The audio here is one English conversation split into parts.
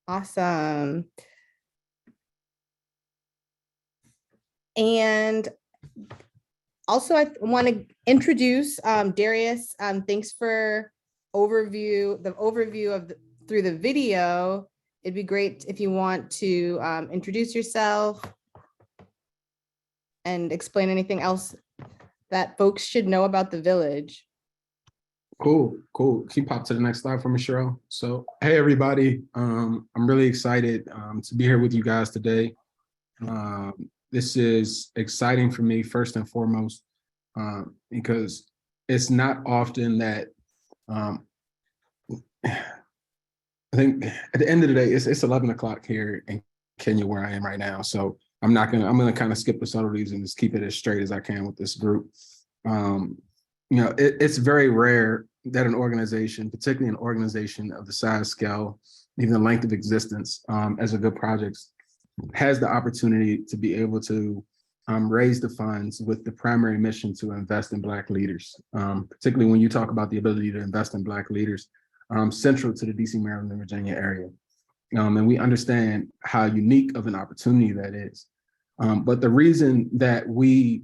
Awesome. And also, I want to introduce Darius. Thanks for the overview of through the video. It'd be great if you want to introduce yourself and explain anything else that folks should know about the village. Cool. Can you pop to the next slide for me, Cheryl? So, hey, everybody. I'm really excited to be here with you guys today. This is exciting for me, first and foremost, because it's not often that I think at the end of the day, it's 11 o'clock here in Kenya where I am right now. So I'm gonna kind of skip the subtleties and just keep it as straight as I can with this group. It's very rare that an organization, particularly an organization of the size, scale, even the length of existence as a GoodProjects, has the opportunity to be able to raise the funds with the primary mission to invest in Black leaders, particularly when you talk about the ability to invest in Black leaders central to the DC, Maryland, and Virginia area. And we understand how unique of an opportunity that is. But the reason that we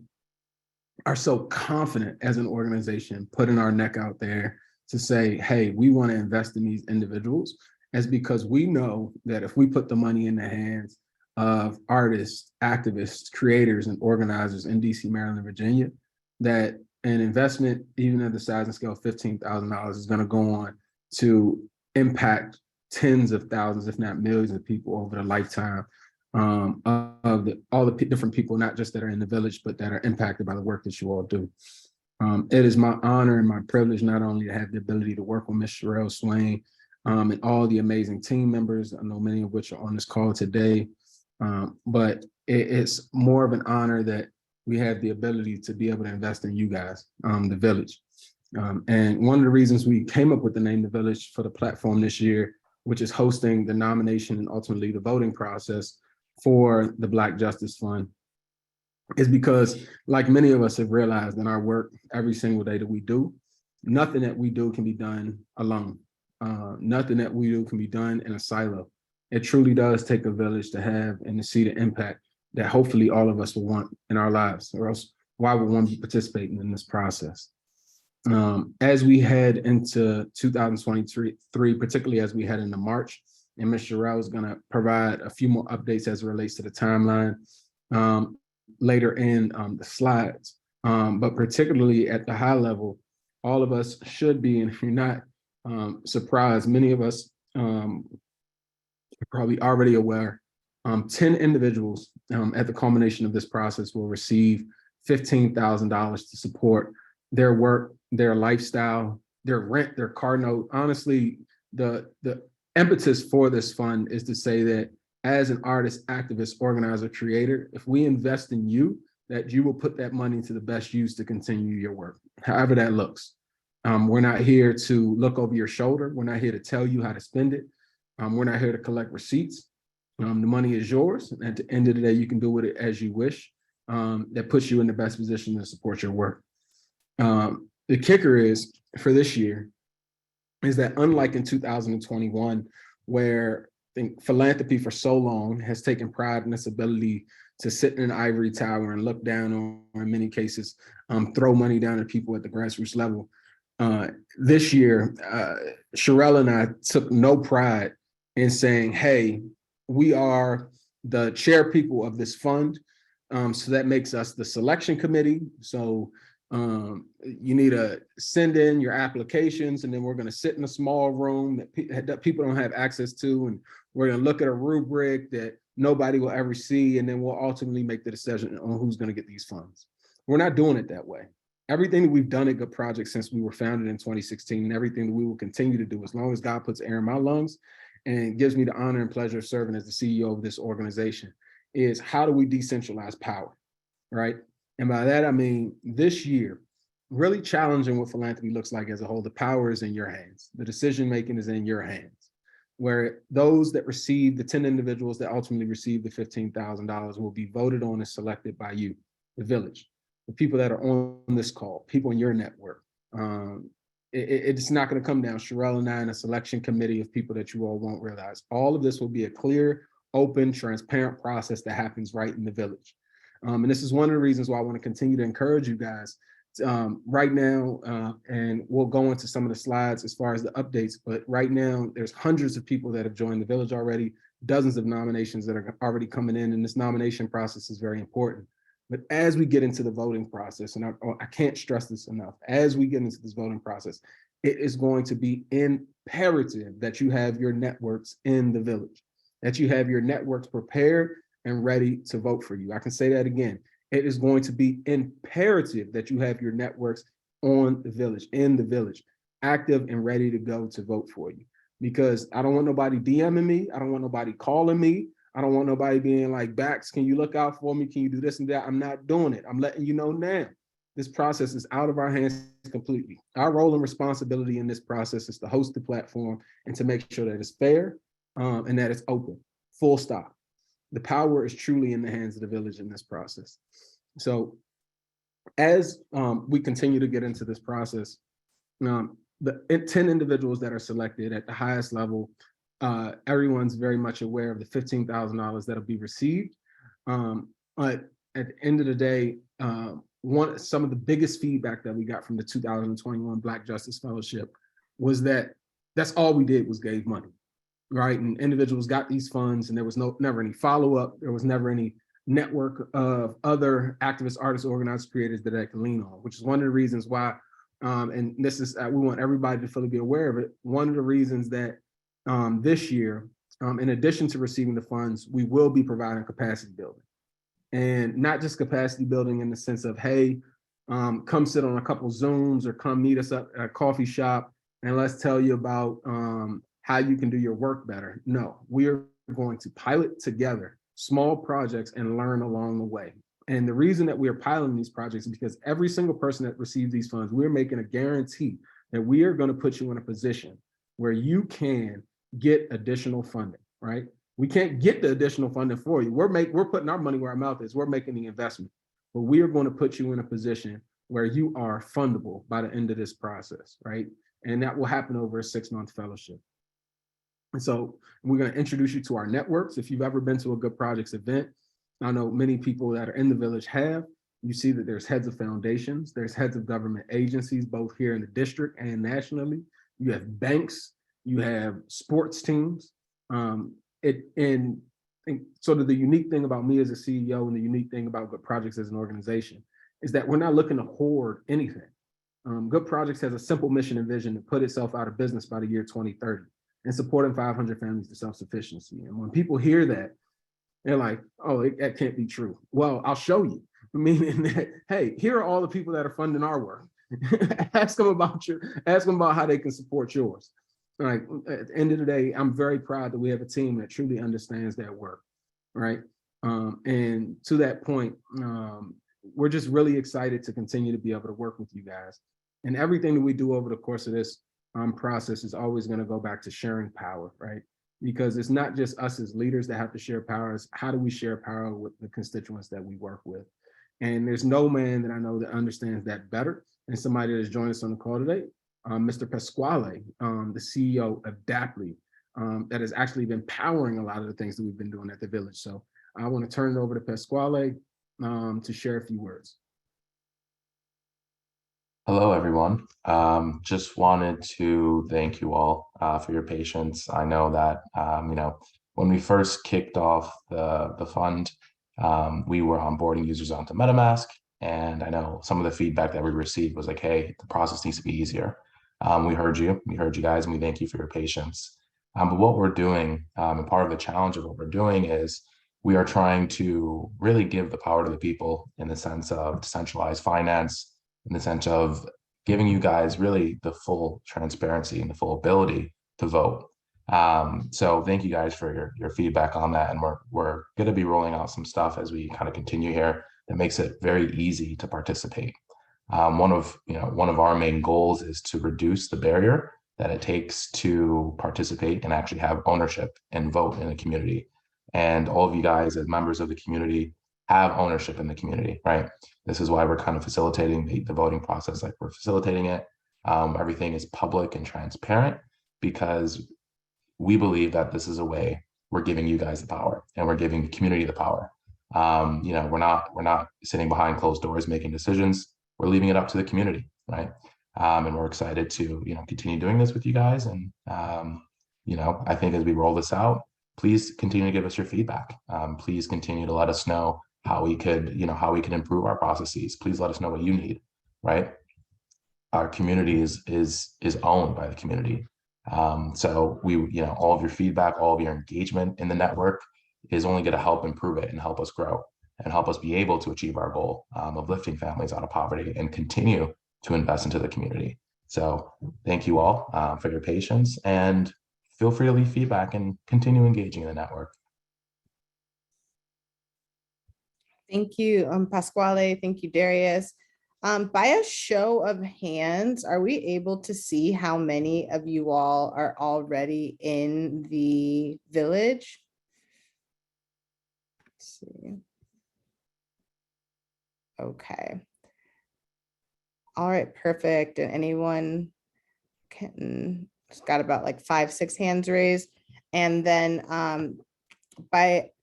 are so confident as an organization, putting our neck out there to say, hey, we want to invest in these individuals, is because we know that if we put the money in the hands of artists, activists, creators, and organizers in DC, Maryland, and Virginia, that an investment, even at the size and scale of $15,000, is going to go on to impact tens of thousands, if not millions of people over the lifetime of all the different people, not just that are in the village, but that are impacted by the work that you all do. It is my honor and my privilege not only to have the ability to work with Ms. Sherelle Swain and all the amazing team members, I know many of which are on this call today, but it's more of an honor that we have the ability to be able to invest in you guys, the village. And one of the reasons we came up with the name The Village for the platform this year, which is hosting the nomination and ultimately the voting process for the Black Justice Fund, is because, like many of us have realized in our work every single day that we do, nothing that we do can be done alone. Nothing that we do can be done in a silo. It truly does take a village to have and to see the impact that hopefully all of us will want in our lives, or else why would one be participating in this process? As we head into 2023, particularly as we head into March, and Ms. Sherelle is going to provide a few more updates as it relates to the timeline later in the slides. But particularly at the high level, all of us should be, and if you're not surprised, many of us are probably already aware, 10 individuals at the culmination of this process will receive $15,000 to support their work, their lifestyle, their rent, their car note. Honestly, the impetus for this fund is to say that as an artist, activist, organizer, creator, if we invest in you, that you will put that money to the best use to continue your work, however that looks. We're not here to look over your shoulder. We're not here to tell you how to spend it. We're not here to collect receipts. The money is yours. And at the end of the day, you can do with it as you wish. That puts you in the best position to support your work. The kicker is, for this year, is that unlike in 2021, where I think philanthropy for so long has taken pride in its ability to sit in an ivory tower and look down on, or in many cases, throw money down at people at the grassroots level. This year, Sherelle and I took no pride in saying, hey, we are the chair people of this fund. So that makes us the selection committee. So you need to send in your applications, and then we're going to sit in a small room that people don't have access to, and we're going to look at a rubric that nobody will ever see, and then we'll ultimately make the decision on who's going to get these funds. We're not doing it that way. Everything that we've done at GoodProjects since we were founded in 2016, and everything that we will continue to do as long as God puts air in my lungs and gives me the honor and pleasure of serving as the CEO of this organization, is how do we decentralize power, right? And by that, I mean, this year, really challenging what philanthropy looks like as a whole. The power is in your hands. The decision-making is in your hands, where those that receive, the 10 individuals that ultimately receive the $15,000 will be voted on and selected by you, the village, the people that are on this call, people in your network. it's not going to come down Sherelle and I and a selection committee of people that you all won't realize. All of this will be a clear, open, transparent process that happens right in the village. And this is one of the reasons why I want to continue to encourage you guys right now, and we'll go into some of the slides as far as the updates, but right now there's hundreds of people that have joined the village already, dozens of nominations that are already coming in, and this nomination process is very important. But as we get into the voting process, and I can't stress this enough, as we get into this voting process, it is going to be imperative that you have your networks in the village, that you have your networks prepared and ready to vote for you. I can say that again. It is going to be imperative that you have your networks on the village, in the village, active and ready to go to vote for you. Because I don't want nobody DMing me. I don't want nobody calling me. I don't want nobody being like, Bax, can you look out for me? Can you do this and that? I'm not doing it. I'm letting you know now. This process is out of our hands completely. Our role and responsibility in this process is to host the platform and to make sure that it's fair and that it's open, full stop. The power is truly in the hands of the village in this process. So as we continue to get into this process, the 10 individuals that are selected at the highest level, everyone's very much aware of the $15,000 that'll be received. But at the end of the day, some of the biggest feedback that we got from the 2021 Black Justice Fellowship was that that's all we did was gave money, right? And individuals got these funds and there was never any follow-up. There was never any network of other activists, artists, organizers, creators that I can lean on, which is one of the reasons why, and this is, we want everybody to fully be aware of it. One of the reasons that this year, in addition to receiving the funds, we will be providing capacity building. And not just capacity building in the sense of, hey, come sit on a couple Zooms or come meet us up at a coffee shop and let's tell you about how you can do your work better. No, we are going to pilot together small projects and learn along the way. And the reason that we are piloting these projects is because every single person that receives these funds, we're making a guarantee that we are going to put you in a position where you can get additional funding, right? We can't get the additional funding for you. We're putting our money where our mouth is. We're making the investment, but we are going to put you in a position where you are fundable by the end of this process, right? And that will happen over a 6-month fellowship. And so we're going to introduce you to our networks. If you've ever been to a Good Projects event, I know many people that are in the village have. You see that there's heads of foundations, there's heads of government agencies, both here in the district and nationally. You have banks, you have sports teams. And sort of the unique thing about me as a CEO and the unique thing about Good Projects as an organization is that we're not looking to hoard anything. Good Projects has a simple mission and vision to put itself out of business by the year 2030 and supporting 500 families to self-sufficiency. And when people hear that, they're like, oh, that can't be true. Well, I'll show you. Meaning that, hey, here are all the people that are funding our work. Ask them about how they can support yours. Like, at the end of the day, I'm very proud that we have a team that truly understands that work, right? And to that point, we're just really excited to continue to be able to work with you guys. And everything that we do over the course of this process is always going to go back to sharing power, right? Because it's not just us as leaders that have to share power, it's how do we share power with the constituents that we work with? And there's no man that I know that understands that better than somebody that has joined us on the call today, Mr. Pasquale, the CEO of DAPLI, that has actually been powering a lot of the things that we've been doing at the village. So I want to turn it over to Pasquale to share a few words. Hello, everyone. Just wanted to thank you all for your patience. I know that, when we first kicked off the fund, we were onboarding users onto MetaMask. And I know some of the feedback that we received was like, hey, the process needs to be easier. We heard you guys, and we thank you for your patience. But what we're doing, and part of the challenge of what we're doing is we are trying to really give the power to the people in the sense of decentralized finance, in the sense of giving you guys really the full transparency and the full ability to vote. So thank you guys for your feedback on that. And we're going to be rolling out some stuff as we kind of continue here that makes it very easy to participate. One of our main goals is to reduce the barrier that it takes to participate and actually have ownership and vote in the community. And all of you guys as members of the community have ownership in the community, right? This is why we're kind of facilitating the voting process like we're facilitating it. Everything is public and transparent because we believe that this is a way we're giving you guys the power and we're giving the community the power. We're not sitting behind closed doors making decisions. We're leaving it up to the community, right? And we're excited to continue doing this with you guys. And I think as we roll this out, please continue to give us your feedback. Please continue to let us know how we could improve our processes. Please let us know what you need, right? Our community is owned by the community. So all of your feedback, all of your engagement in the network is only going to help improve it and help us grow and help us be able to achieve our goal of lifting families out of poverty and continue to invest into the community. So thank you all for your patience, and feel free to leave feedback and continue engaging in the network. Thank you, Pasquale. Thank you, Darius. By a show of hands, are we able to see how many of you all are already in the village? Let's see. Okay. All right, perfect. And anyone can, it's got about like 5-6 hands raised. And then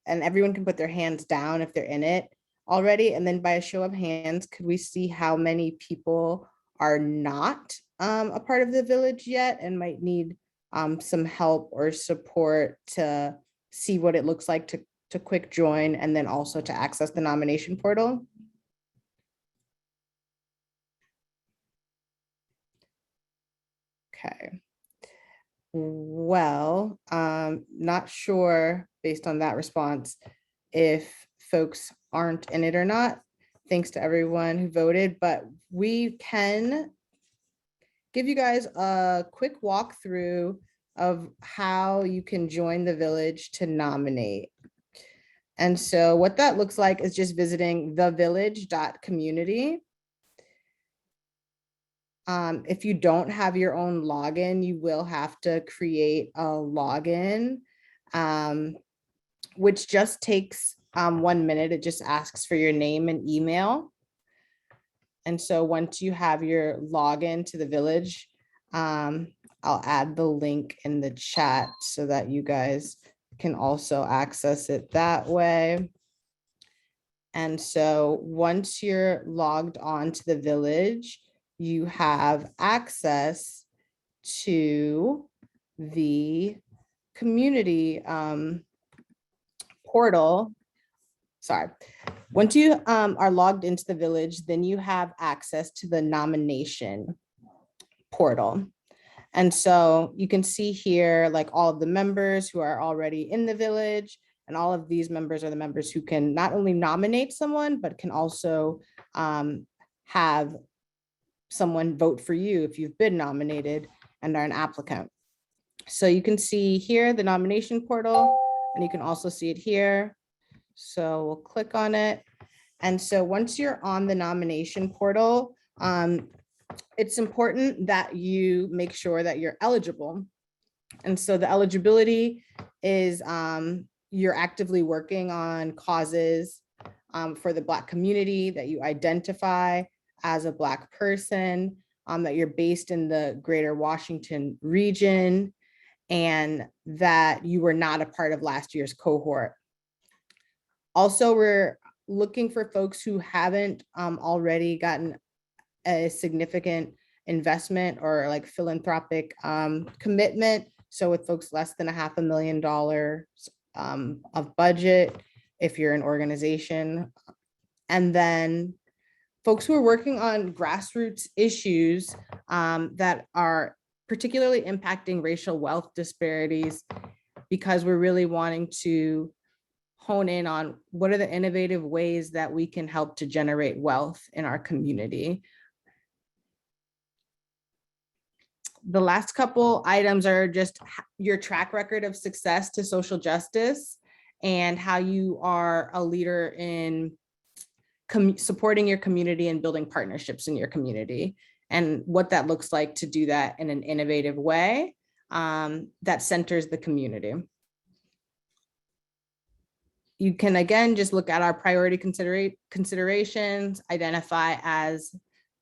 and everyone can put their hands down if they're in it already. And then by a show of hands, could we see how many people are not a part of the village yet and might need some help or support to see what it looks like to quick join and then also to access the nomination portal? Okay. Well, not sure based on that response if folks aren't in it or not. Thanks to everyone who voted, but we can give you guys a quick walkthrough of how you can join the village to nominate. And so what that looks like is just visiting thevillage.community. If you don't have your own login, you will have to create a login, which just takes 1 minute. It just asks for your name and email. And so once you have your login to the village, I'll add the link in the chat so that you guys can also access it that way. And so once you're logged on to the village, you have access to the community portal. Sorry. Once you are logged into the village, then you have access to the nomination portal. And so you can see here, like all of the members who are already in the village, and all of these members are the members who can not only nominate someone, but can also have someone vote for you if you've been nominated and are an applicant. So you can see here the nomination portal, and you can also see it here. So we'll click on it. And so once you're on the nomination portal, it's important that you make sure that you're eligible. And so the eligibility is you're actively working on causes for the Black community, that you identify as a Black person, that you're based in the greater Washington region, and that you were not a part of last year's cohort. Also, we're looking for folks who haven't already gotten a significant investment or like philanthropic commitment. So with folks less than $500,000 of budget, if you're an organization, and then folks who are working on grassroots issues that are particularly impacting racial wealth disparities, because we're really wanting to hone in on what are the innovative ways that we can help to generate wealth in our community. The last couple items are just your track record of success to social justice and how you are a leader in supporting your community and building partnerships in your community, and what that looks like to do that in an innovative way that centers the community. You can, again, just look at our priority considerations, identify as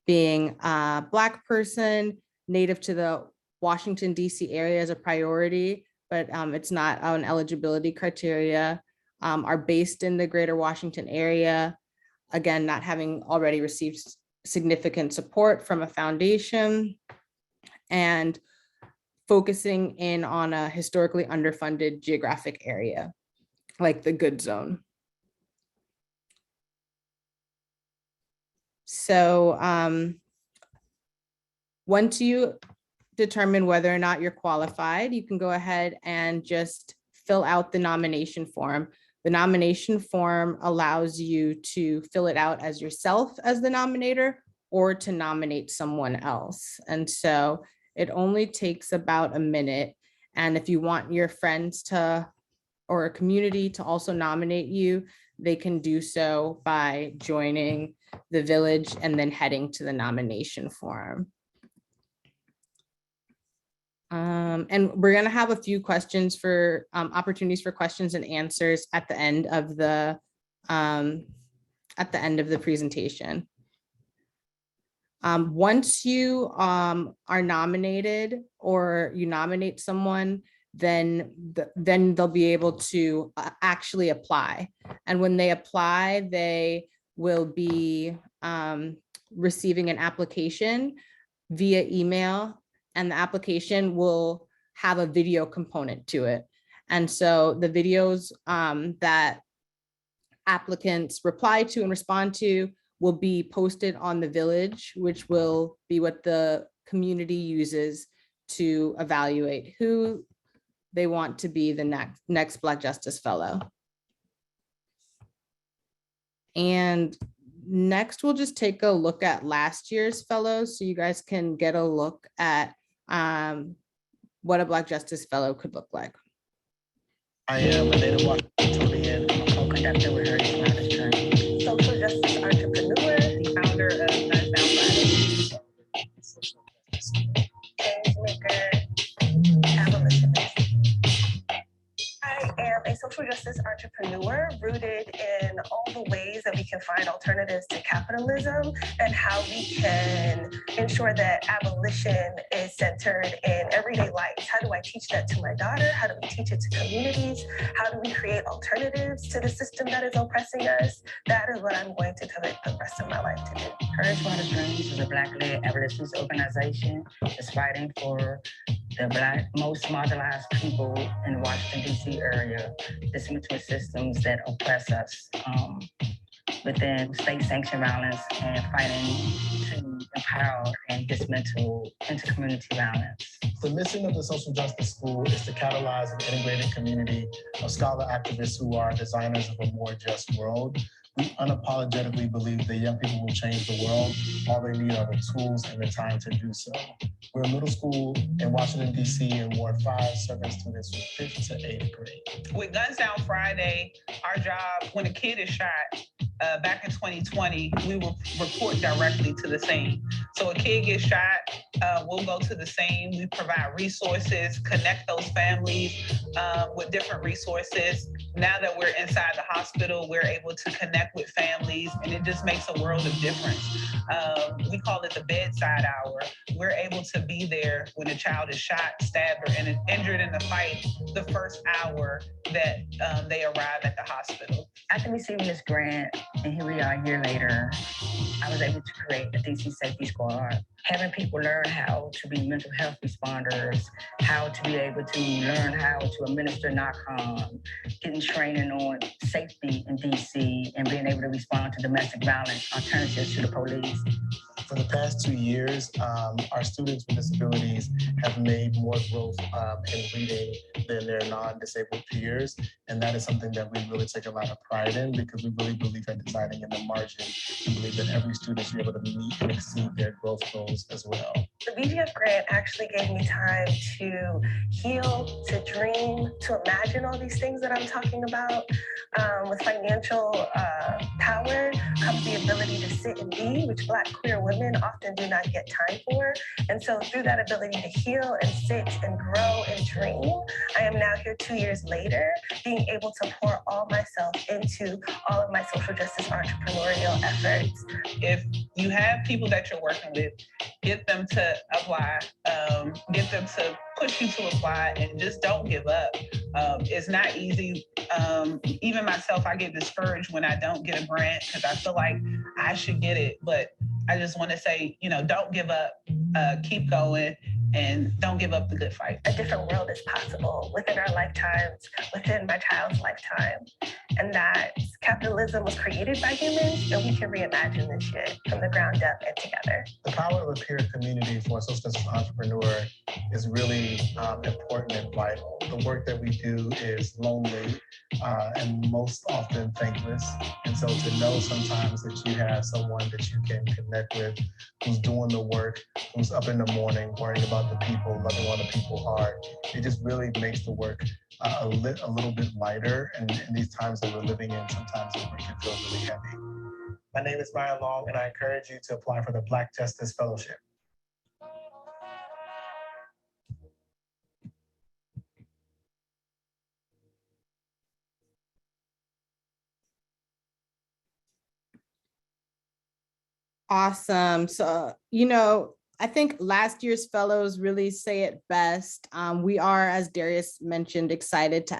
being a Black person, native to the Washington, D.C. area as a priority, but it's not an eligibility criteria, are based in the greater Washington area, again, not having already received significant support from a foundation, and focusing in on a historically underfunded geographic area, like the good zone. So once you determine whether or not you're qualified, you can go ahead and just fill out the nomination form. The nomination form allows you to fill it out as yourself as the nominator or to nominate someone else. And so it only takes about a minute. And if you want your friends to, or a community to also nominate you, they can do so by joining the village and then heading to the nomination form. And we're going to have a few questions for opportunities for questions and answers at the end of the presentation. Once you are nominated or you nominate someone, then they'll be able to actually apply. And when they apply, they will be receiving an application via email, and the application will have a video component to it. And so the videos that applicants reply to and respond to will be posted on the village, which will be what the community uses to evaluate who they want to be the next Black Justice Fellow. And next, we'll just take a look at last year's fellows so you guys can get a look at what a Black Justice Fellow could look like. I am a native Washingtonian. I'm a co-conductor with Heritage Matters Journey, social justice entrepreneur, the founder of Guns Down Friday, change maker, abolitionist. I am a social justice entrepreneur rooted in all the ways that we can find alternatives to capitalism and how we can ensure that abolition is centered in everyday life. How do I teach that to my daughter? How do we teach it to communities? How do we create alternatives to the system that is oppressing us? That is what I'm going to commit the rest of my life to do. Heritage Matters Journey is a Black-led abolitionist organization that's fighting for the Black, most marginalized people in the Washington, D.C. area, discriminatory systems that oppress us within state-sanctioned violence and fighting to empower and dismantle inter-community violence. The mission of the Social Justice School is to catalyze an integrated community of scholar activists who are designers of a more just world. We unapologetically believe that young people will change the world. All they need are the tools and the time to do so. We're a middle school in Washington, D.C. in Ward 5, serving students from 5th to 8th grade. With Guns Down Friday, our job, when a kid is shot, back in 2020, we will report directly to the scene. So a kid gets shot, we'll go to the scene, we provide resources, connect those families with different resources. Now that we're inside the hospital, we're able to connect with families, and it just makes a world of difference. We call it the bedside hour. We're able to be there when a child is shot, stabbed, or injured in the fight the first hour that they arrive at the hospital. After receiving this grant, and here we are a year later, I was able to create a DC Safety Squad, having people learn how to be mental health responders, how to be able to learn how to administer NARCON, getting training on safety in DC, and being able to respond to domestic violence alternatives to the police. For the past 2 years, our students with disabilities have made more growth in reading than their non-disabled peers. And that is something that we really take a lot of pride in, because we really believe in designing in the margin and believe that every student should be able to meet and exceed their growth goals as well. The BGF grant actually gave me time to heal, to dream, to imagine all these things that I'm talking about. With financial power comes the ability to sit and be, which Black queer women often do not get time for. And so through that ability to heal and sit and grow and dream, I am now here 2 years later, being able to pour all myself into all of my social justice entrepreneurial efforts. If you have people that you're working with, get them to apply. them to push you to apply, and just don't give up. It's not easy. Even myself, I get discouraged when I don't get a grant because I feel like I should get it. But I just want to say, don't give up, keep going, and don't give up the good fight. A different world is possible within our lifetimes, within my child's lifetime, and that capitalism was created by humans, and we can reimagine this shit from the ground up and together. The power of a peer community for a social justice entrepreneur is really important and vital. The work that we do is lonely and most often thankless. And so to know sometimes that you have someone that you can connect with, who's doing the work, who's up in the morning worrying about the people, loving on the people hard, it just really makes the work a little bit lighter. And in these times that we're living in, sometimes the work can feel really heavy. My name is Brian Long, and I encourage you to apply for the Black Justice Fellowship. Awesome. So, I think last year's fellows really say it best. We are, as Darius mentioned, excited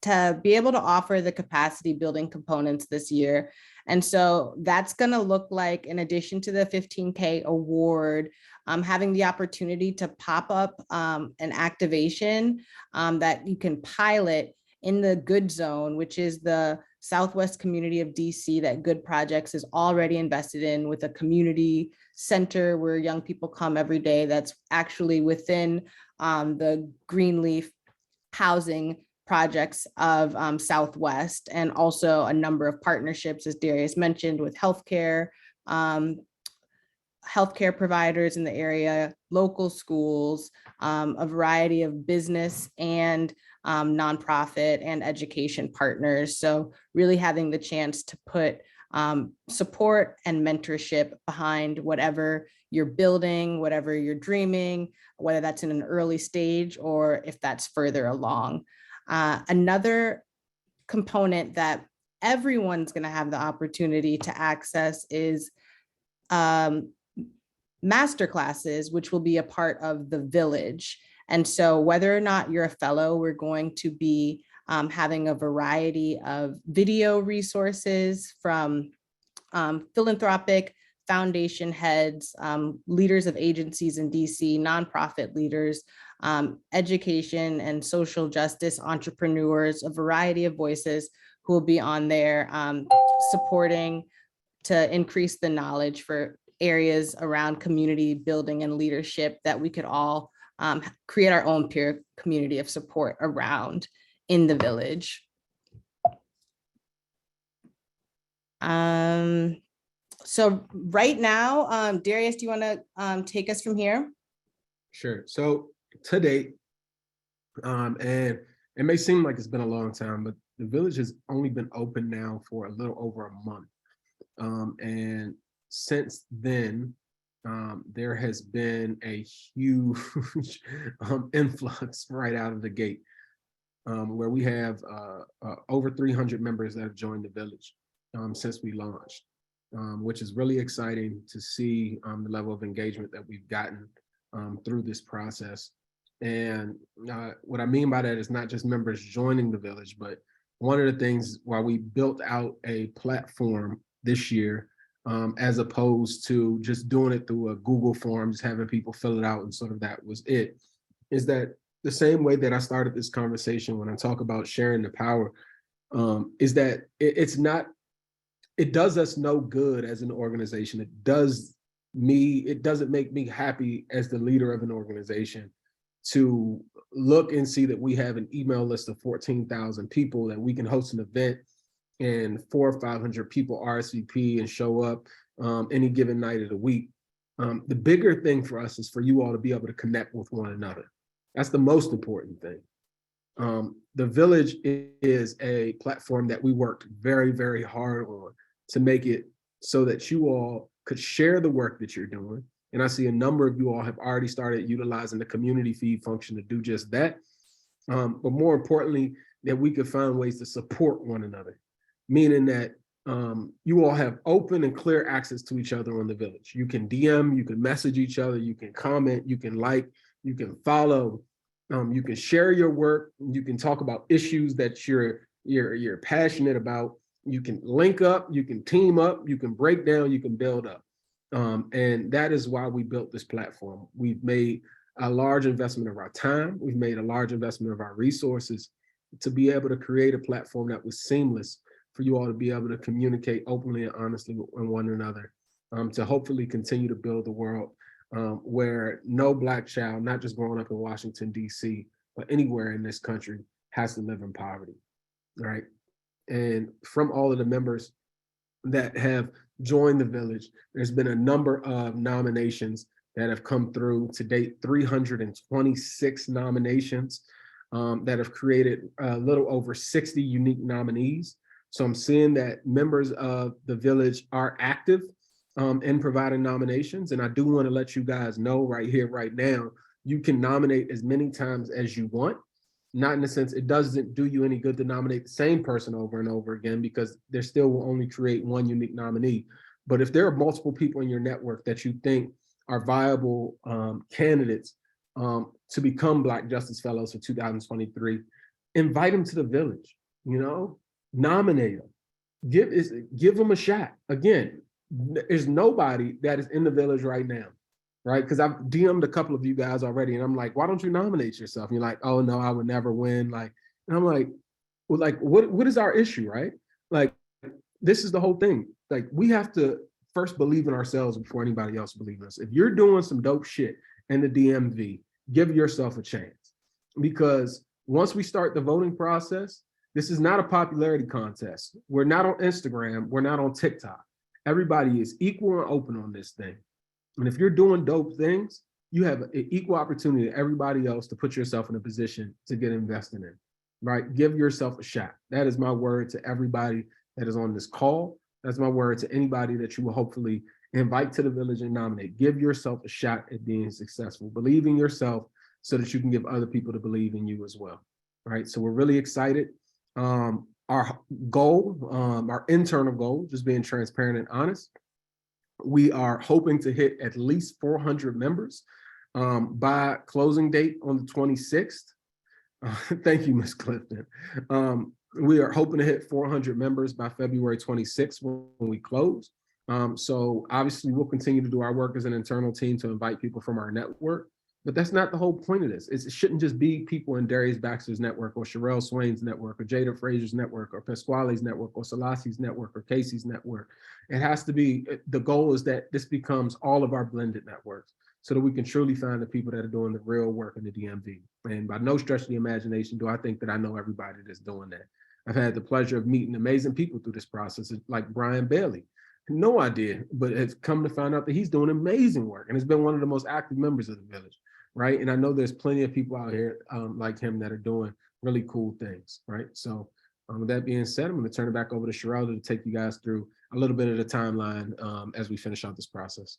to be able to offer the capacity building components this year. And so that's going to look like, in addition to the $15K award, having the opportunity to pop up an activation that you can pilot in the Good Zone, which is the Southwest community of DC that GoodProjects is already invested in, with a community center where young people come every day. That's actually within the Greenleaf housing projects of Southwest, and also a number of partnerships, as Darius mentioned, with healthcare providers in the area, local schools, a variety of business and nonprofit and education partners. So really having the chance to put support and mentorship behind whatever you're building, whatever you're dreaming, whether that's in an early stage or if that's further along. Another component that everyone's going to have the opportunity to access is masterclasses, which will be a part of the village. And so whether or not you're a fellow, we're going to be having a variety of video resources from philanthropic foundation heads, leaders of agencies in DC, nonprofit leaders, education and social justice entrepreneurs, a variety of voices who will be on there supporting to increase the knowledge for areas around community building and leadership that we could all create our own peer community of support around in the village. So right now, Darius, do you want to take us from here? Sure. So to date, and it may seem like it's been a long time, but the village has only been open now for a little over a month. And since then, there has been a huge influx right out of the gate, where we have over 300 members that have joined the village since we launched, which is really exciting to see the level of engagement that we've gotten through this process. And what I mean by that is not just members joining the village, but one of the things while we built out a platform this year, as opposed to just doing it through a Google form, just having people fill it out and sort of that was it, is that the same way that I started this conversation when I talk about sharing the power, is that it does us no good as an organization. It doesn't make me happy as the leader of an organization to look and see that we have an email list of 14,000 people, that we can host an event and 400 or 500 people RSVP and show up any given night of the week. The bigger thing for us is for you all to be able to connect with one another. That's the most important thing. The village is a platform that we worked very, very hard on to make it so that you all could share the work that you're doing. And I see a number of you all have already started utilizing the community feed function to do just that. But more importantly, that we could find ways to support one another, meaning that you all have open and clear access to each other on the village. You can DM, you can message each other, you can comment, you can like, you can follow, you can share your work, you can talk about issues that you're passionate about, you can link up, you can team up, you can break down, you can build up. And that is why we built this platform. We've made a large investment of our time, we've made a large investment of our resources to be able to create a platform that was seamless for you all to be able to communicate openly and honestly with one another, to hopefully continue to build the world where no Black child, not just growing up in Washington, D.C., but anywhere in this country, has to live in poverty, right? And from all of the members that have joined the village, there's been a number of nominations that have come through to date, 326 nominations that have created a little over 60 unique nominees. So I'm seeing that members of the village are active in providing nominations. And I do want to let you guys know right here, right now, you can nominate as many times as you want. Not in the sense, it doesn't do you any good to nominate the same person over and over again, because there still will only create one unique nominee. But if there are multiple people in your network that you think are viable candidates to become Black Justice Fellows for 2023, invite them to the village, nominate them, give them a shot. Again, there's nobody that is in the village right now, right? Because I've DM'd a couple of you guys already, and I'm like, why don't you nominate yourself? And you're like, oh no, I would never win. Like, and I'm like, well, like, what is our issue, right? Like, this is the whole thing. Like, we have to first believe in ourselves before anybody else believes in us. If you're doing some dope shit in the DMV, give yourself a chance. Because once we start the voting process, this is not a popularity contest. We're not on Instagram. We're not on TikTok. Everybody is equal and open on this thing. And if you're doing dope things, you have an equal opportunity to everybody else to put yourself in a position to get invested in, right? Give yourself a shot. That is my word to everybody that is on this call. That's my word to anybody that you will hopefully invite to the village and nominate. Give yourself a shot at being successful. Believe in yourself so that you can give other people to believe in you as well, right? So we're really excited. Our goal, our internal goal, just being transparent and honest, we are hoping to hit at least 400 members by closing date on the 26th. Thank you, Ms. Clifton. We are hoping to hit 400 members by February 26th when we close. So obviously we'll continue to do our work as an internal team to invite people from our network, but that's not the whole point of this. It shouldn't just be people in Darius Baxter's network or Sherelle Swain's network or Jada Frazier's network or Pasquale's network or Selasi's network or Casey's network. It has to be, the goal is that this becomes all of our blended networks so that we can truly find the people that are doing the real work in the DMV. And by no stretch of the imagination do I think that I know everybody that's doing that. I've had the pleasure of meeting amazing people through this process, like Brian Bailey. No idea, but it's come to find out that he's doing amazing work and has been one of the most active members of the village, right? And I know there's plenty of people out here like him that are doing really cool things, right? So with that being said, I'm going to turn it back over to Sherelle to take you guys through a little bit of the timeline as we finish out this process.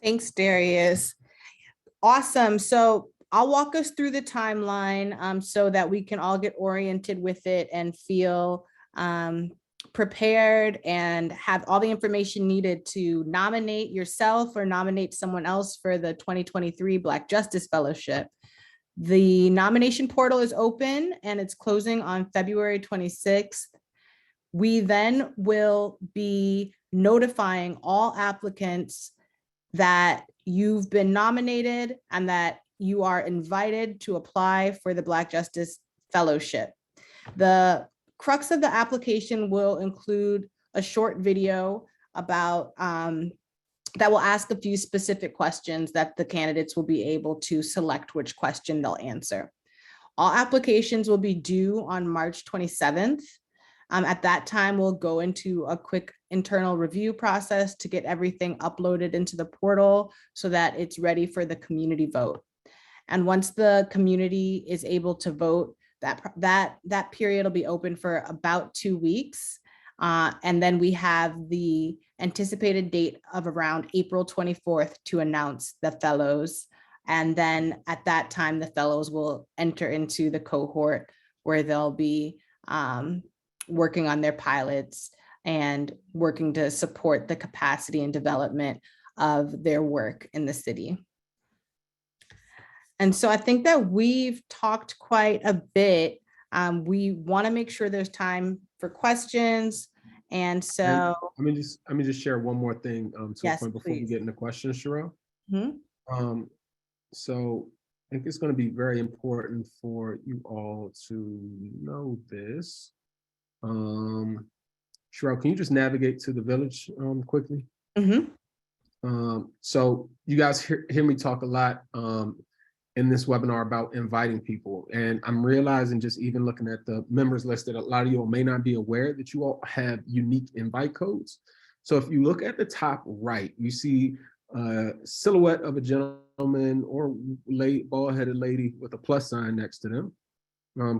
Thanks, Darius. Awesome. So I'll walk us through the timeline so that we can all get oriented with it and feel prepared and have all the information needed to nominate yourself or nominate someone else for the 2023 Black Justice Fellowship. The nomination portal is open and it's closing on February 26th. We then will be notifying all applicants that you've been nominated and that you are invited to apply for the Black Justice Fellowship. The crux of the application will include a short video about that will ask a few specific questions that the candidates will be able to select which question they'll answer. All applications will be due on March 27th. At that time, we'll go into a quick internal review process to get everything uploaded into the portal so that it's ready for the community vote. And once the community is able to vote, that period will be open for about 2 weeks. And then we have the anticipated date of around April 24th to announce the fellows. And then at that time, the fellows will enter into the cohort where they'll be working on their pilots and working to support the capacity and development of their work in the city. And so I think that we've talked quite a bit. We want to make sure there's time for questions. And so let me just share one more thing to yes, a point before we please. get into questions, Sherelle. Mhm. So I think it's going to be very important for you all to know this. Sherelle, can you just navigate to the village quickly? So you guys hear me talk a lot in this webinar about inviting people. And I'm realizing, just even looking at the members list, that a lot of you all may not be aware that you all have unique invite codes. So if you look at the top right, you see a silhouette of a gentleman or bald-headed lady with a plus sign next to them.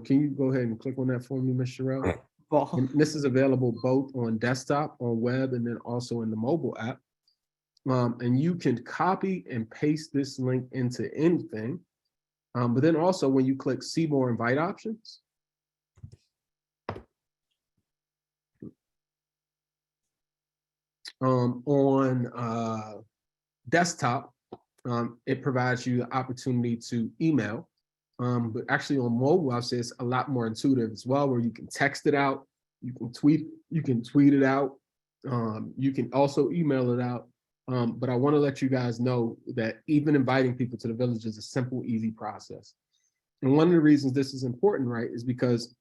Can you go ahead and click on that for me, Ms. Sherelle? And this is available both on desktop, on web, and then also in the mobile app. And you can copy and paste this link into anything. But then also when you click see more invite options, on desktop, it provides you the opportunity to email. But actually on mobile, I'll say it's a lot more intuitive as well, where you can text it out, you can tweet it out, you can also email it out. But I want to let you guys know that even inviting people to the village is a simple, easy process. And one of the reasons this is important, right, is because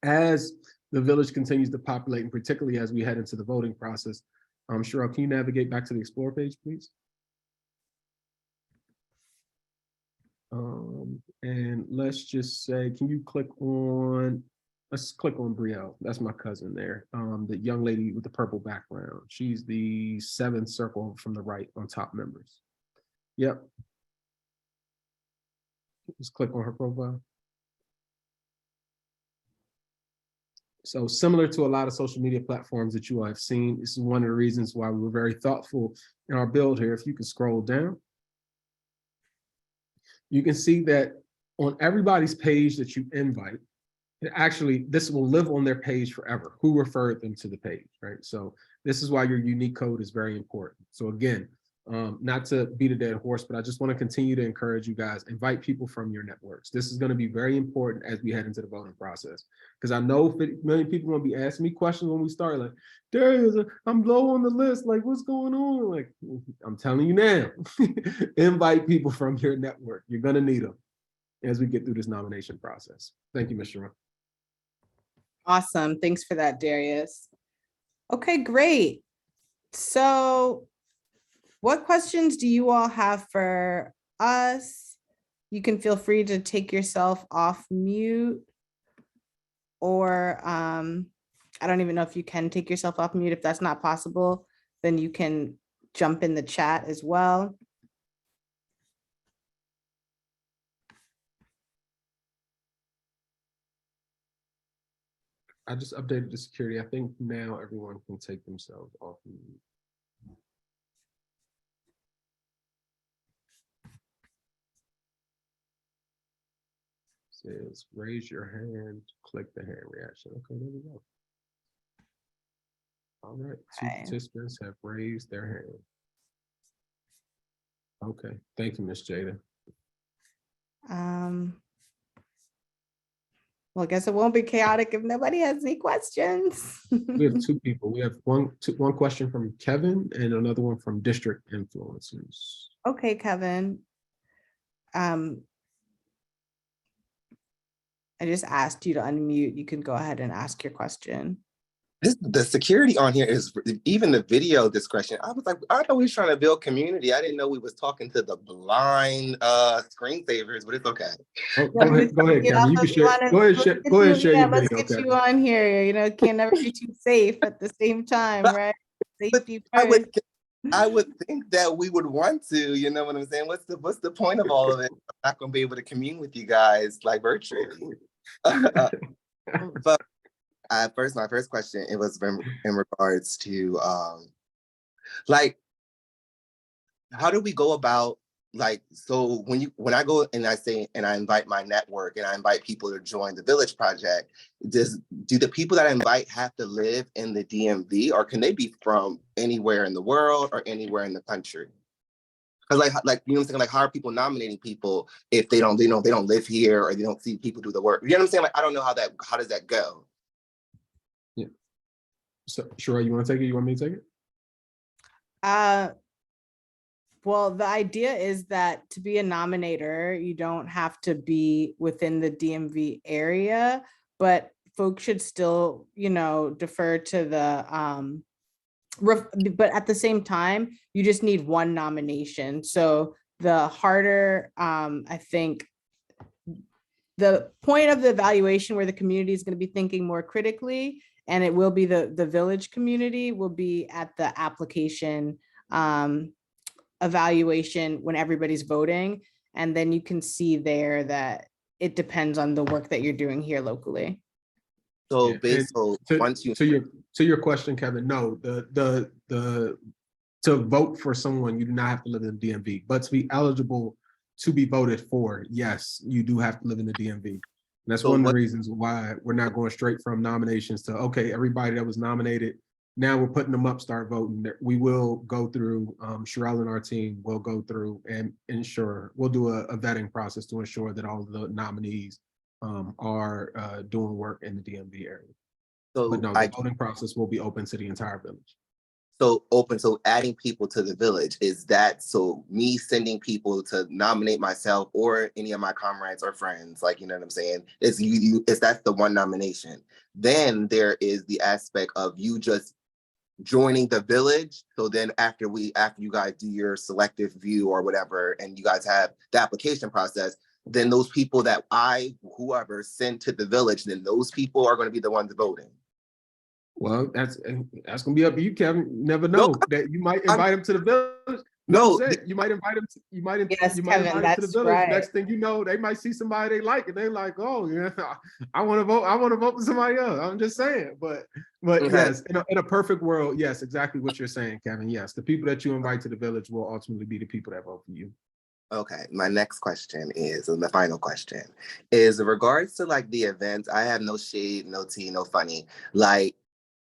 as the village continues to populate, and particularly as we head into the voting process, Cheryl, can you navigate back to the Explore page, please? And let's just say, can you click on, let's click on Brielle. That's my cousin there. The young lady with the purple background. She's the 7th circle from the right on top members. Yep. Just click on her profile. So similar to a lot of social media platforms that you all have seen, this is one of the reasons why we were very thoughtful in our build here. If you can scroll down, you can see that on everybody's page that you invite, actually, this will live on their page forever, who referred them to the page, right? So this is why your unique code is very important. So again, not to beat a dead horse, but I just want to continue to encourage you guys, invite people from your networks. This is going to be very important as we head into the voting process, because I know many people will be asking me questions when we start, like, Darius, I'm low on the list, like, what's going on? Like, I'm telling you now, invite people from your network. You're going to need them as we get through this nomination process. Thank you, Mr. Ron. Awesome. Thanks for that, Darius. Okay, great. So what questions do you all have for us? You can feel free to take yourself off mute, or I don't even know if you can take yourself off mute. If that's not possible, then you can jump in the chat as well. I just updated the security. I think now everyone can take themselves off mute. Says raise your hand, click the hand reaction. Okay, there we go. All right, two participants have raised their hand. Okay, thank you, Miss Jada. Well, I guess it won't be chaotic if nobody has any questions. We have 2 people. We have one question from Kevin and another one from District Influencers. Okay, Kevin. I just asked you to unmute. You can go ahead and ask your question. The security on here is, even the video discretion. I was like, I know he's trying to build community. I didn't know we was talking to the blind screensavers, but it's okay. Oh, go ahead, Kevin. You can share. Go ahead, share your let's video. get you on here. You know, can't never be too safe at the same time, right? Safety first. I would think that we would want to, you know what I'm saying? What's the point of all of it? I'm not gonna be able to commune with you guys like virtually. But my first question, it was in regards to like, how do we go about like, so when I go and I say, and I invite my network and I invite people to join the Village Project, do the people that I invite have to live in the DMV, or can they be from anywhere in the world or anywhere in the country? Because like you know what I'm saying, like, how are people nominating people if they don't live here or they don't see people do the work? You know what I'm saying? Like, I don't know how does that go? Yeah. So Sheree, you want to take it? You want me to take it? Well, the idea is that to be a nominator, you don't have to be within the DMV area, but folks should still, defer to the but at the same time, you just need one nomination. So the harder, I think, the point of the evaluation where the community is going to be thinking more critically, and it will be the village community, will be at the application evaluation when everybody's voting. And then you can see there that it depends on the work that you're doing here locally. So Yeah, once you to your question, Kevin, no, the to vote for someone, you do not have to live in the DMV, but to be eligible to be voted for, yes, you do have to live in the DMV. And that's one of the reasons why we're not going straight from nominations to, okay, everybody that was nominated, now we're putting them up, start voting. We will go through, Sherelle and our team will go through and ensure, we'll do a vetting process to ensure that all of the nominees are doing work in the DMV area. So but no, the voting process will be open to the entire village. So adding people to the village, is that so me sending people to nominate myself or any of my comrades or friends, like, you know what I'm saying? Is that's the one nomination. Then there is the aspect of you just joining the village. So then after you guys do your selective view or whatever, and you guys have the application process, then those people that whoever sent to the village, then those people are going to be the ones voting. Well, that's gonna be up to you, Kevin. You never know that you might invite him to the village. You might invite him. You might invite him to the village. Right. Next thing you know, they might see somebody they like, and they're like, "Oh, yeah, I want to vote. I want to vote for somebody else." I'm just saying, but okay. Yes, in a perfect world, yes, exactly what you're saying, Kevin. Yes, the people that you invite to the village will ultimately be the people that vote for you. Okay, my next question is, and the final question is, in regards to like the events. I have no shade, no tea, no funny. Like,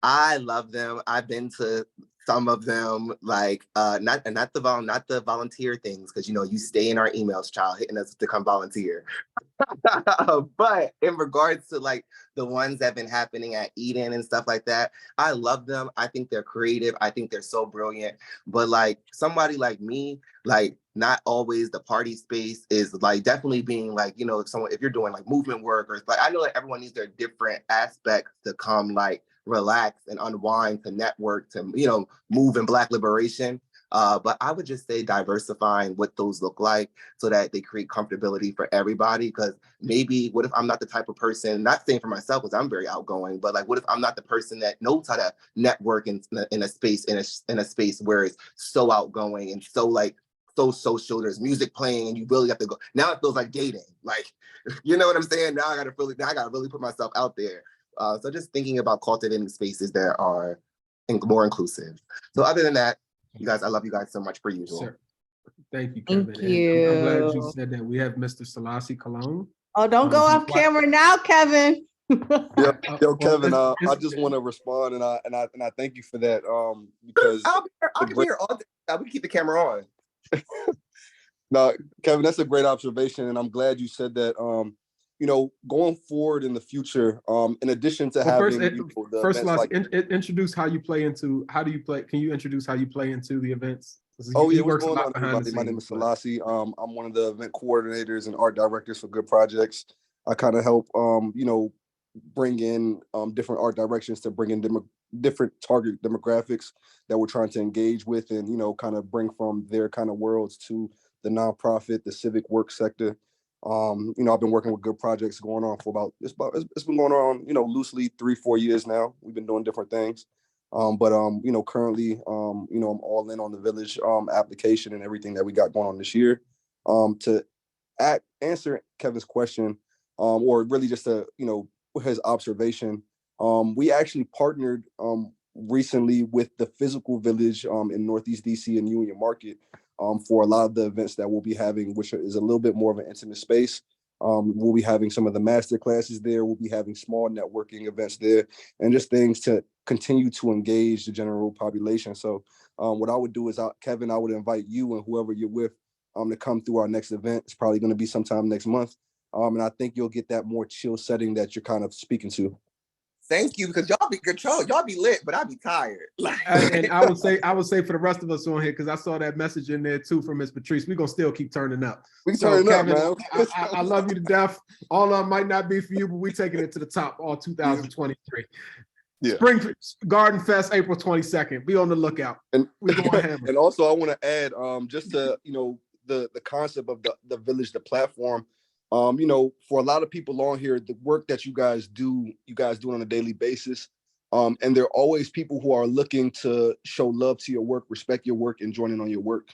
I love them. I've been to some of them, like not the volunteer things, because you stay in our emails, child, hitting us to come volunteer. But in regards to like the ones that have been happening at Eden and stuff like that, I love them. I think they're creative. I think they're so brilliant. But like somebody like me, like not always the party space is like definitely being like, if you're doing like movement work, or like, I know that everyone needs their different aspects to come like relax and unwind, to network, to move in Black liberation. But I would just say diversifying what those look like so that they create comfortability for everybody. Because maybe, what if I'm not the type of person, not saying for myself because I'm very outgoing, but like, what if I'm not the person that knows how to network in a space where it's so outgoing and so like so social, there's music playing and you really have to go. Now it feels like dating. Like, you know what I'm saying? Now I gotta really put myself out there. So just thinking about cultivating spaces that are more inclusive. So other than that, you guys, I love you guys so much, per usual. Sure. Thank you, Kevin. Thank you. And I'm glad you said that. We have Mr. Selassie Cologne. Oh, don't go off camera now, Kevin. Yo, Kevin, I just want to respond, and I thank you for that. Because I'll be here all day. I would keep the camera on. No, Kevin, that's a great observation, and I'm glad you said that. Going forward in the future, in addition to having introduce how you play into. How do you play? Can you introduce how you play into the events? Oh yeah, what's going on, everybody? My name is Selassie. I'm one of the event coordinators and art directors for GoodProjects. I kind of help, bring in different art directions to bring in different target demographics that we're trying to engage with, and kind of bring from their kind of worlds to the nonprofit, the civic work sector. I've been working with GoodProjects going on for it's been going on, loosely 3-4 years now. We've been doing different things. Currently, I'm all in on the village application and everything that we got going on this year. To answer Kevin's question, or really just his observation, we actually partnered recently with the physical village in Northeast DC and Union Market. for a lot of the events that we'll be having, which is a little bit more of an intimate space. We'll be having some of the master classes there. We'll be having small networking events there, and just things to continue to engage the general population. So what I would do is, Kevin, I would invite you and whoever you're with to come through our next event. It's probably going to be sometime next month. And I think you'll get that more chill setting that you're kind of speaking to. Thank you, because y'all be control, y'all be lit, but I be tired. And I would say for the rest of us on here, because I saw that message in there too from Miss Patrice, we're gonna still keep turning up. We turning up, man. I love you to death. All of them might not be for you, but we're taking it to the top all 2023. Yeah. Spring Garden Fest, April 22nd. Be on the lookout. And we're going hammer. And also I want to add, just to, the concept of the village, the platform. For a lot of people on here, the work that you guys do on a daily basis. And there are always people who are looking to show love to your work, respect your work, and join in on your work.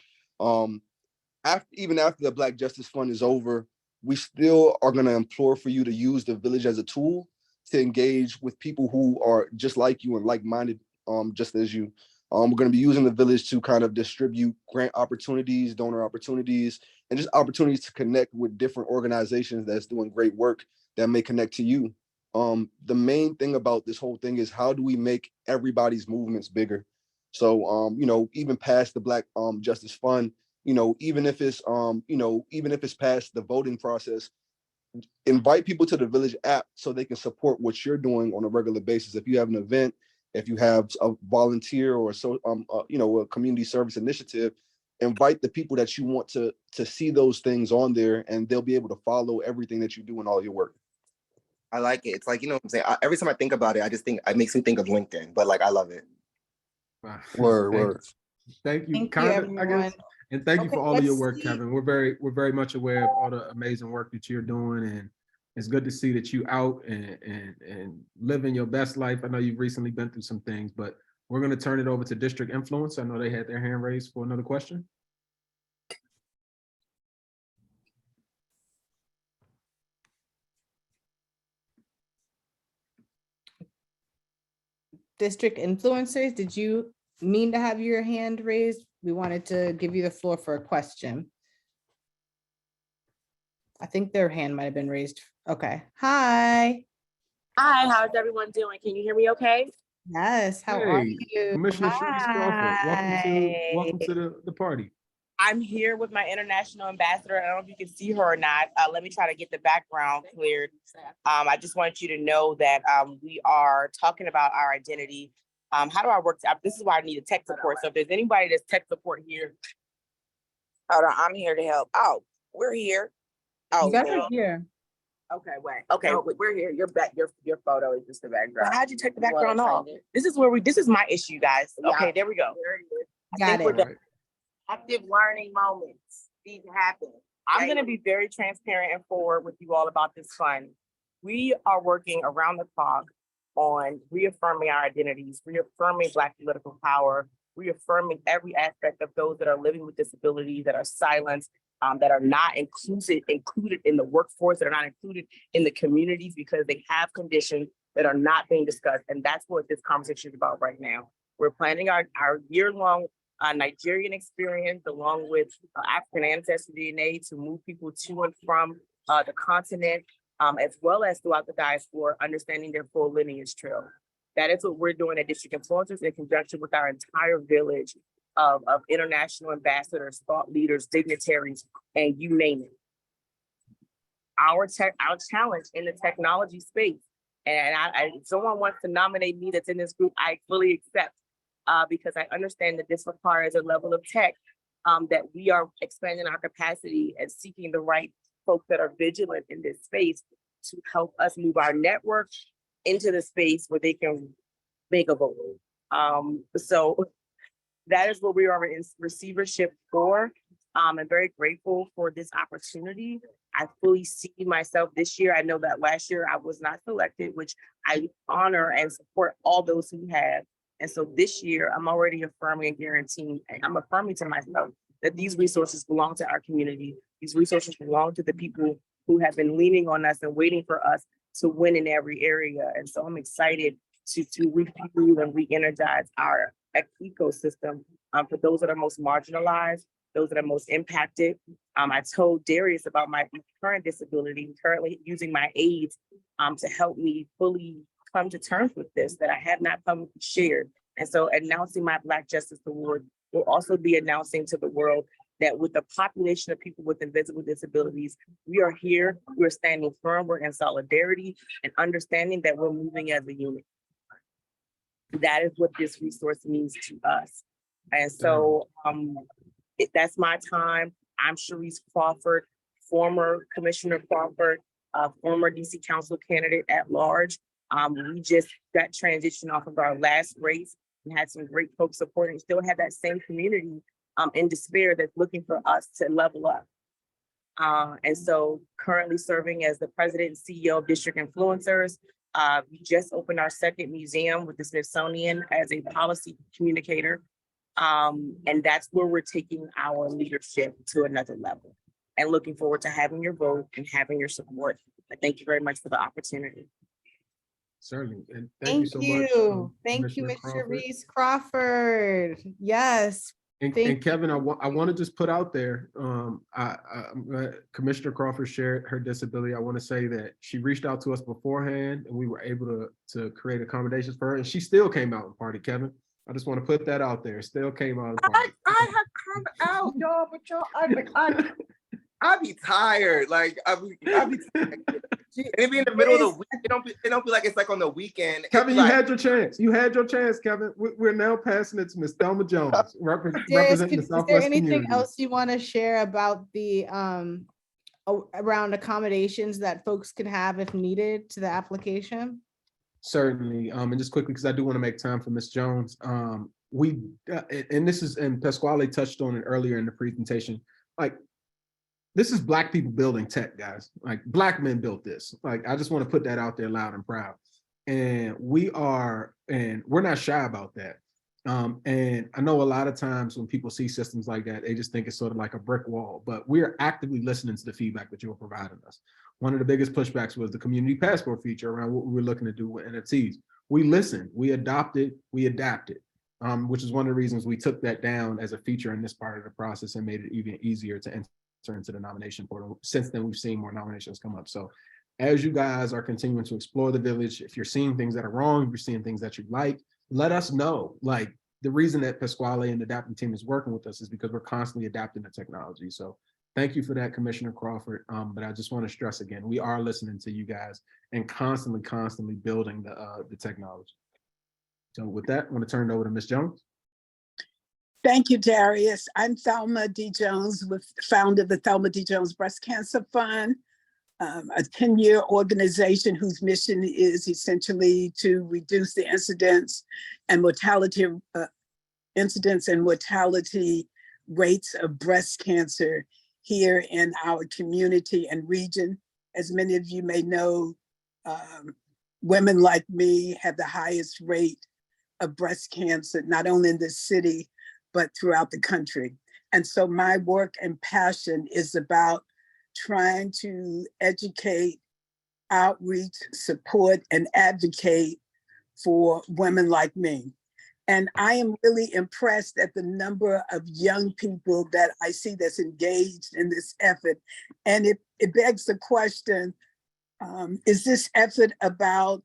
Even after the Black Justice Fund is over, we still are going to implore for you to use the village as a tool to engage with people who are just like you and like-minded, just as you. We're going to be using the village to kind of distribute grant opportunities, donor opportunities, and just opportunities to connect with different organizations that's doing great work that may connect to you. The main thing about this whole thing is, how do we make everybody's movements bigger? So, even past the Black Justice Fund, even if it's past the voting process, invite people to the Village app so they can support what you're doing on a regular basis. If you have an event, if you have a volunteer or a community service initiative, invite the people that you want to see those things on there, and they'll be able to follow everything that you do in all your work. I like it. It's like, what I'm saying, every time I think about it, I just think it makes me think of LinkedIn, but I love it. Word. Thank you, everyone. I guess. And thank you for all of your work, Kevin. We're very much aware of all the amazing work that you're doing, and it's good to see that you out and living your best life. I know you've recently been through some things, but we're going to turn it over to District Influence. I know they had their hand raised for another question. District Influencers, did you mean to have your hand raised? We wanted to give you the floor for a question. I think their hand might have been raised. Okay. Hi. Hi, how's everyone doing? Can you hear me okay? Yes, how are you? Commissioner Sharice Crawford, welcome to the party. I'm here with my international ambassador. I don't know if you can see her or not. Let me try to get the background cleared. I just want you to know that we are talking about our identity. How do I work? This is why I need a tech support. So if there's anybody that's tech support here, hold on, I'm here to help. Oh, we're here. Oh, you guys are here. Okay, wait. Okay, we're here. Your photo is just the background. How'd you take the background off? This is my issue, guys. Yeah. Okay, there we go. Got it. Right. Active learning moments. These happen. I'm going to be very transparent and forward with you all about this fund. We are working around the clock on reaffirming our identities, reaffirming Black political power, reaffirming every aspect of those that are living with disabilities, that are silenced, that are not included in the workforce, that are not included in the communities because they have conditions that are not being discussed. And that's what this conversation is about right now. We're planning our year-long Nigerian experience along with African ancestry DNA to move people to and from the continent, as well as throughout the diaspora, understanding their full lineage trail. That is what we're doing at District Influencers in conjunction with our entire village of international ambassadors, thought leaders, dignitaries, and you name it. Our challenge in the technology space, and if someone wants to nominate me that's in this group, I fully accept, because I understand that this requires a level of tech that we are expanding our capacity and seeking the right folks that are vigilant in this space to help us move our network into the space where they can make a vote. So that is what we are in receivership for. I'm very grateful for this opportunity. I fully see myself this year. I know that last year I was not selected, which I honor and support all those who have. And so this year I'm already affirming and guaranteeing, and I'm affirming to myself that these resources belong to our community. These resources belong to the people who have been leaning on us and waiting for us to win in every area. And so I'm excited to refuel and re-energize our ecosystem for those that are most marginalized, those that are most impacted. I told Darius about my current disability, currently using my aids to help me fully come to terms with this, that I have not come shared. And so announcing my Black Justice Award will also be announcing to the world that with the population of people with invisible disabilities, we are here, we're standing firm, we're in solidarity and understanding that we're moving as a unit. That is what this resource means to us. And so that's my time. I'm Sharice Crawford, former Commissioner Crawford, former DC Council candidate at large. We just got transitioned off of our last race and had some great folks supporting, still have that same community in despair that's looking for us to level up. And so currently serving as the president and CEO of District Influencers. We just opened our second museum with the Smithsonian as a policy communicator. And that's where we're taking our leadership to another level and looking forward to having your vote and having your support. But thank you very much for the opportunity. Certainly. And thank you so much. Thank you, Ms. Crawford. Sharice Crawford. Yes. And Kevin, I want to just put out there, Commissioner Crawford shared her disability. I want to say that she reached out to us beforehand and we were able to create accommodations for her, and she still came out and party, Kevin. I just want to put that out there. Still came out and party. I have come out, y'all, but y'all, I be tired. Like I be tired. And it be in the middle of the week. It don't be like it's like on the weekend. Kevin, you had your chance. You had your chance, Kevin. We're now passing it to Ms. Thelma Jones, representing the Southwest Is there anything community. else you want to share about the around accommodations that folks can have if needed to the application? Certainly, and just quickly, because I do want to make time for Ms. Jones. And Pasquale touched on it earlier in the presentation. Like, this is Black people building tech, guys. Like, Black men built this. Like, I just want to put that out there loud and proud. And we're not shy about that. And I know a lot of times when people see systems like that, they just think it's sort of like a brick wall, but we're actively listening to the feedback that you're providing us. One of the biggest pushbacks was the community passport feature around what we were looking to do with NFTs. We listened, we adopted, we adapted, which is one of the reasons we took that down as a feature in this part of the process and made it even easier to enter into the nomination portal. Since then, we've seen more nominations come up. So as you guys are continuing to explore the village, if you're seeing things that are wrong, if you're seeing things that you like, let us know. Like, the reason that Pasquale and the adapting team is working with us is because we're constantly adapting the technology. So thank you for that, Commissioner Crawford. But I just want to stress again, we are listening to you guys and constantly building the technology. So with that, I want to turn it over to Ms. Jones. Thank you, Darius. I'm Thelma D. Jones, founder of the Thelma D. Jones Breast Cancer Fund, a 10-year organization whose mission is essentially to reduce the incidence and mortality rates of breast cancer here in our community and region. As many of you may know, women like me have the highest rate of breast cancer, not only in this city, but throughout the country. And so my work and passion is about trying to educate, outreach, support, and advocate for women like me. And I am really impressed at the number of young people that I see that's engaged in this effort. And it begs the question, is this effort about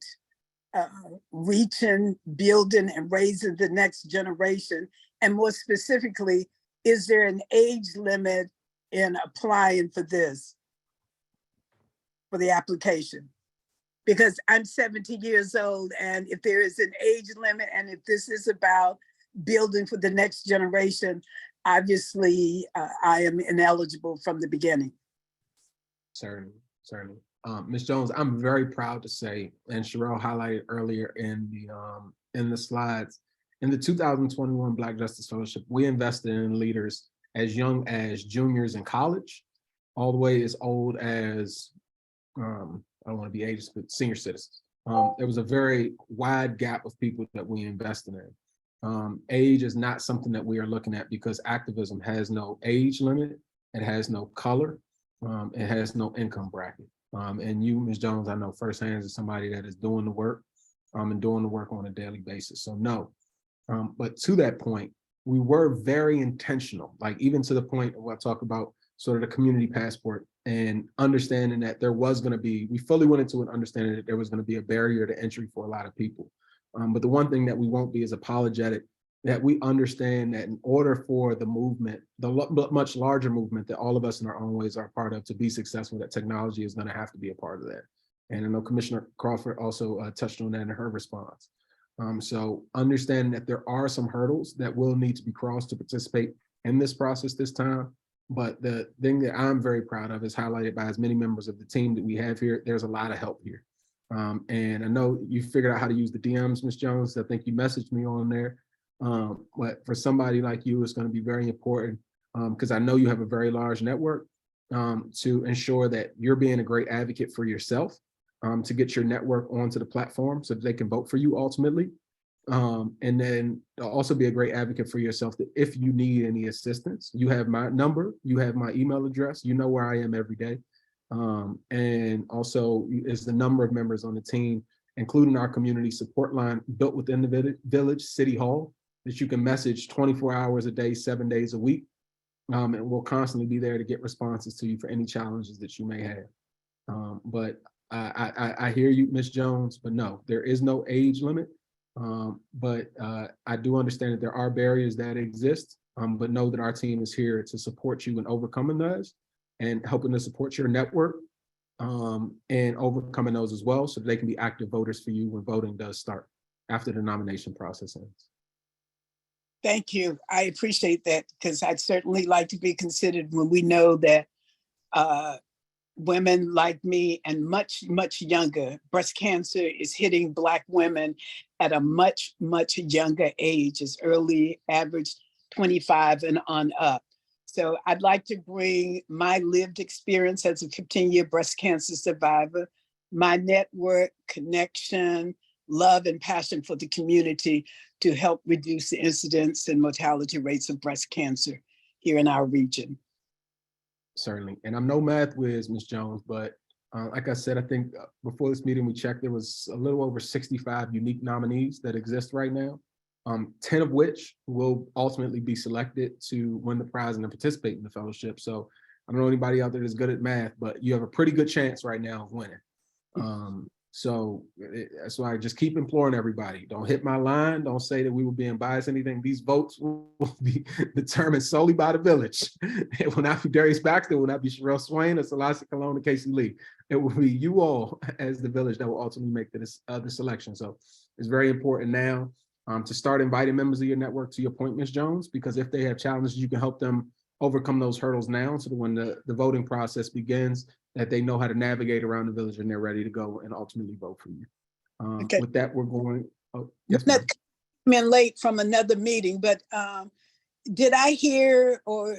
reaching, building, and raising the next generation? And more specifically, is there an age limit in applying for this, for the application? Because I'm 70 years old, and if there is an age limit, and if this is about building for the next generation, obviously I am ineligible from the beginning. Certainly. Ms. Jones, I'm very proud to say, and Sherelle highlighted earlier in the slides, in the 2021 Black Justice Fellowship, we invested in leaders as young as juniors in college, all the way as old as, I don't want to be ageist, but senior citizens. There was a very wide gap of people that we invested in. Age is not something that we are looking at because activism has no age limit, it has no color, it has no income bracket. And you, Ms. Jones, I know firsthand as somebody that is doing the work and doing the work on a daily basis. So no, but to that point, we were very intentional, like even to the point of what I talk about sort of the community passport and understanding that there was going to be, we fully went into it understanding that there was going to be a barrier to entry for a lot of people. But the one thing that we won't be is apologetic, that we understand that in order for the movement, the much larger movement that all of us in our own ways are a part of to be successful, that technology is going to have to be a part of that. And I know Commissioner Crawford also touched on that in her response. So understanding that there are some hurdles that will need to be crossed to participate in this process this time. But the thing that I'm very proud of is highlighted by as many members of the team that we have here. There's a lot of help here. And I know you figured out how to use the DMs, Ms. Jones. I think you messaged me on there. But for somebody like you, it's going to be very important because I know you have a very large network to ensure that you're being a great advocate for yourself, to get your network onto the platform so that they can vote for you ultimately. And then also be a great advocate for yourself that if you need any assistance, you have my number, you have my email address, you know where I am every day. And also is the number of members on the team, including our community support line built within the village City Hall that you can message 24 hours a day, 7 days a week. And we'll constantly be there to get responses to you for any challenges that you may have. But I hear you, Ms. Jones, but no, there is no age limit. But I do understand that there are barriers that exist, but know that our team is here to support you in overcoming those and helping to support your network and overcoming those as well so that they can be active voters for you when voting does start after the nomination process ends. Thank you. I appreciate that because I'd certainly like to be considered when we know that women like me and much, much younger, breast cancer is hitting Black women at a much, much younger age, as early average 25 and on up. So I'd like to bring my lived experience as a 15-year breast cancer survivor, my network, connection, love and passion for the community to help reduce the incidence and mortality rates of breast cancer here in our region. Certainly. And I'm no math whiz, Ms. Jones, but like I said, I think before this meeting we checked, there was a little over 65 unique nominees that exist right now, 10 of which will ultimately be selected to win the prize and to participate in the fellowship. So I don't know anybody out there that's good at math, but you have a pretty good chance right now of winning. So that's why I just keep imploring everybody. Don't hit my line. Don't say that we were being biased, anything. These votes will be determined solely by the village. It will not be Darius Baxter. It will not be Sherelle Swain or Celeste Cologne or Casey Lee. It will be you all as the village that will ultimately make the selection. So it's very important now to start inviting members of your network to your point, Ms. Jones, because if they have challenges, you can help them overcome those hurdles now so that when the voting process begins, that they know how to navigate around the village and they're ready to go and ultimately vote for you. Okay. With that, we're going. Oh, yes, ma'am. I'm in late from another meeting, but did I hear or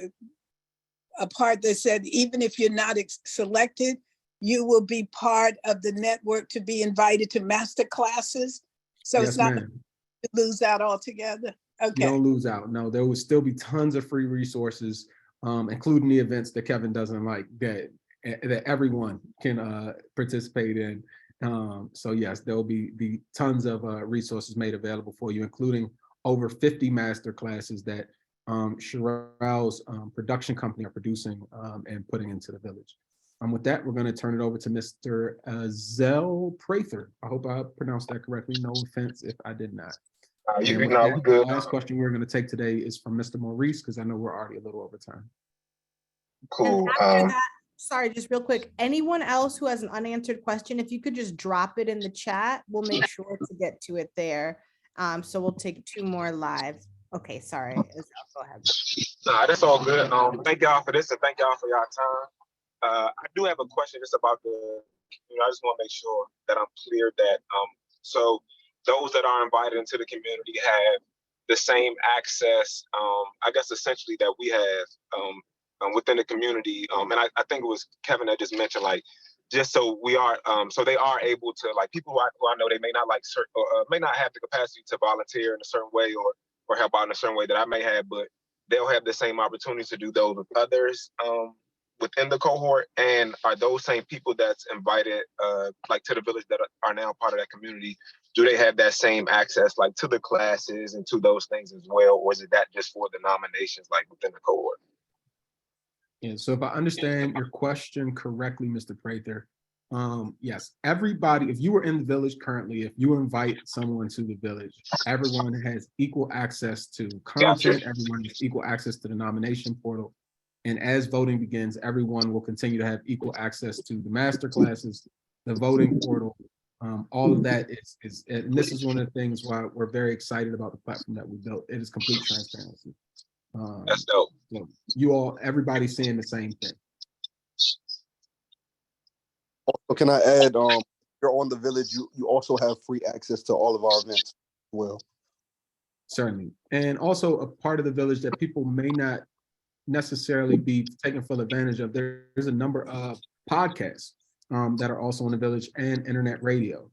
a part that said even if you're not selected, you will be part of the network to be invited to master classes? So yes, it's not to lose out altogether. Okay. You don't lose out. No, there will still be tons of free resources, including the events that Kevin doesn't like that everyone can participate in. So yes, there will be tons of resources made available for you, including over 50 master classes that Sherelle's production company are producing and putting into the village. With that, we're going to turn it over to Mr. Zell Prather. I hope I pronounced that correctly. No offense if I did not. The last question we're going to take today is from Mr. Maurice, because I know we're already a little over time. Cool. After that, sorry, just real quick, anyone else who has an unanswered question, if you could just drop it in the chat, we'll make sure to get to it there. So we'll take 2 more live. Okay, sorry. Go ahead. Nah, that's all good. Thank y'all for this and thank y'all for y'all time. I do have a question just about I just want to make sure that I'm clear that so those that are invited into the community have the same access, I guess essentially that we have within the community. And I think it was Kevin that just mentioned, like, just so we are, so they are able to, like, people who I know they may not like certain, may not have the capacity to volunteer in a certain way or help out in a certain way that I may have, but they'll have the same opportunities to do those with others within the cohort. And are those same people that's invited, like, to the village that are now part of that community, do they have that same access like to the classes and to those things as well? Or is it that just for the nominations like within the cohort? Yeah, so if I understand your question correctly, Mr. Prather, yes, everybody, if you were in the village currently, if you invite someone to the village, everyone has equal access to content, everyone has equal access to the nomination portal. And as voting begins, everyone will continue to have equal access to the master classes, the voting portal. All of that is, and this is one of the things why we're very excited about the platform that we built. It is complete transparency. That's dope. So you all, everybody's seeing the same thing. So can I add, if you're on the village, you also have free access to all of our events as well. Certainly. And also a part of the village that people may not necessarily be taking full advantage of. There's a number of podcasts that are also in the village and internet radio.